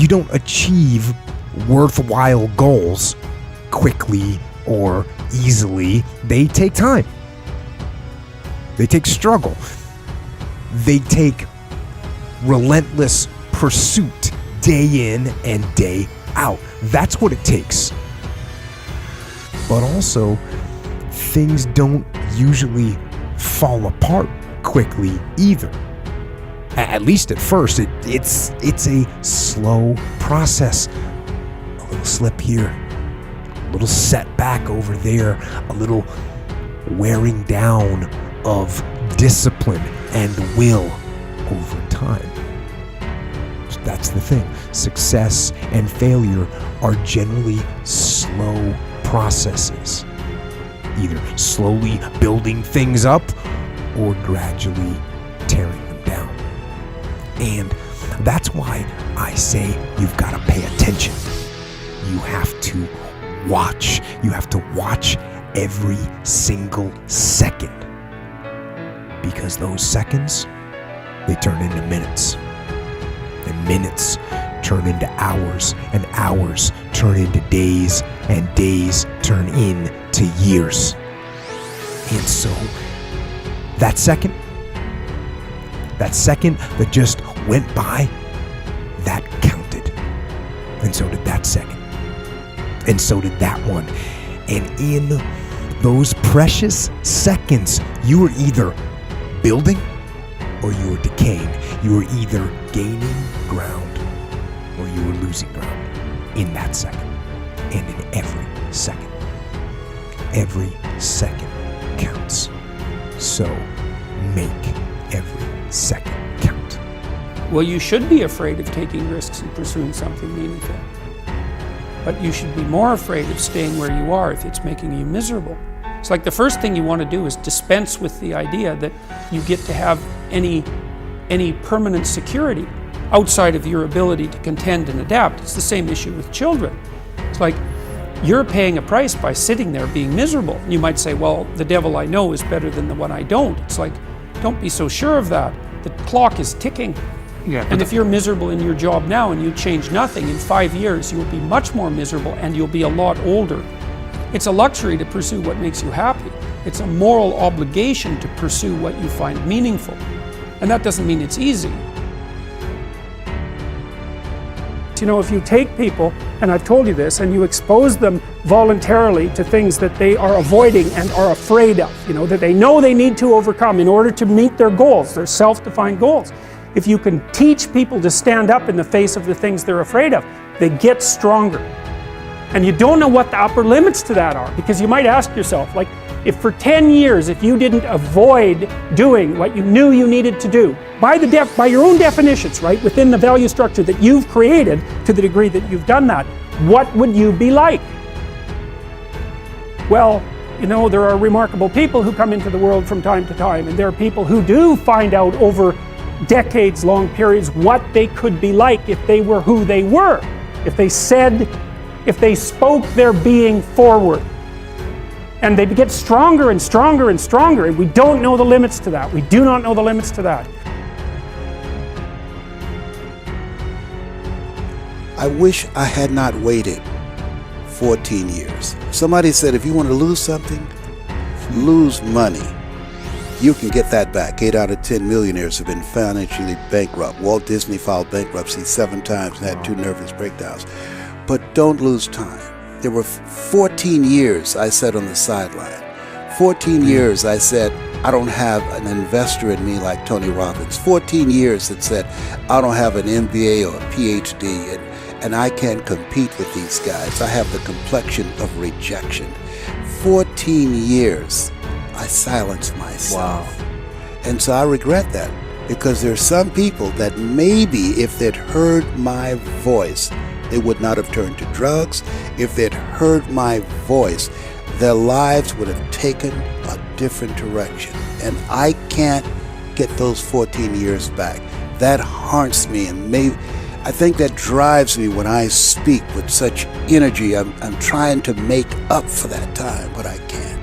You don't achieve worthwhile goals quickly or easily. They take time. They take struggle. They take relentless pursuit day in and day out. That's what it takes. But also, things don't usually fall apart quickly either. At least at first, it's a slow process. A little slip here, a little setback over there, a little wearing down of discipline and will over time. So that's the thing. Success and failure are generally slow processes, either slowly building things up or gradually tearing them down. And that's why I say you've got to pay attention. You have to watch. You have to watch every single second, because those seconds, they turn into minutes, and minutes turn into hours, and hours turn into days, and days turn into years. And so that second that just went by, that counted. And so did that second. And so did that one. And in those precious seconds, you were either building or you were decaying. You were either gaining ground or you were losing ground in that second. And in every second. Every second counts. So make every second count. Well, you should be afraid of taking risks and pursuing something meaningful. But you should be more afraid of staying where you are if it's making you miserable. It's like the first thing you want to do is dispense with the idea that you get to have any permanent security outside of your ability to contend and adapt. It's the same issue with children. It's like you're paying a price by sitting there being miserable. You might say, well, the devil I know is better than the one I don't. It's like, don't be so sure of that. The clock is ticking. Yeah, and if you're miserable in your job now and you change nothing, in 5 years you will be much more miserable and you'll be a lot older. It's a luxury to pursue what makes you happy. It's a moral obligation to pursue what you find meaningful. And that doesn't mean it's easy. You know, if you take people, and I've told you this, and you expose them voluntarily to things that they are avoiding and are afraid of, you know, that they know they need to overcome in order to meet their goals, their self-defined goals. If you can teach people to stand up in the face of the things they're afraid of, they get stronger. And you don't know what the upper limits to that are, because you might ask yourself, like, if for 10 years, if you didn't avoid doing what you knew you needed to do, by your own definitions, right, within the value structure that you've created, to the degree that you've done that, what would you be like? Well, you know, there are remarkable people who come into the world from time to time, and there are people who do find out over decades-long periods what they could be like if they were who they were, if they spoke their being forward. And they get stronger and stronger and stronger, and we don't know the limits to that. We do not know the limits to that. I wish I had not waited 14 years. Somebody said if you want to lose something, lose money. You can get that back. 8 out of 10 millionaires have been financially bankrupt. Walt Disney filed bankruptcy 7 times and had 2 nervous breakdowns. But don't lose time. There were 14 years I sat on the sideline. 14 years I said, I don't have an investor in me like Tony Robbins. 14 years that said, I don't have an MBA or a PhD, and I can't compete with these guys. I have the complexion of rejection. 14 years I silenced myself. Wow. And so I regret that, because there's some people that maybe if they'd heard my voice, they would not have turned to drugs. If they'd heard my voice, their lives would have taken a different direction. And I can't get those 14 years back. That haunts me, and I think that drives me when I speak with such energy. I'm trying to make up for that time, but I can't.